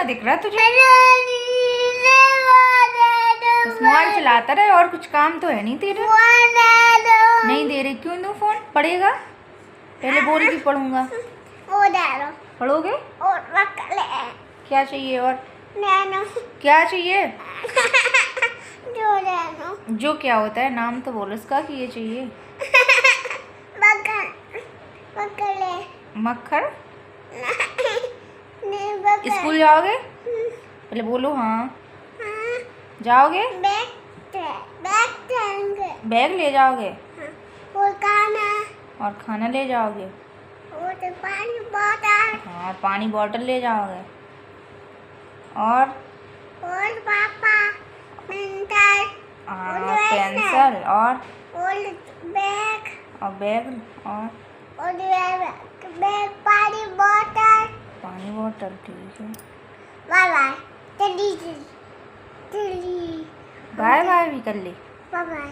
दिख रहा है तुझे? बस मोबाइल चलाता रहे, और कुछ काम तो है नहीं तेरा। नहीं दे रही, क्यों दूँ फोन? पढ़ेगा? पहले बोल कि पढ़ूंगा। पढ़ोगे? क्या चाहिए और? क्या चाहिए? जो क्या होता है, नाम तो बोलो इसका कि ये चाहिए। मक्खर? स्कूल जाओगे? पहले बोलो हाँ। जाओगे? बैग ले जाओगे? और खाना ले जाओगे? पानी बोतल। हाँ, पानी बोतल ले जाओगे। और पापा पेंसिल और बैग और बैग और बैग पानी बोतल। पानी बोतल, ठीक है। Bye bye. बाय बाय भी कर ली। Bye bye.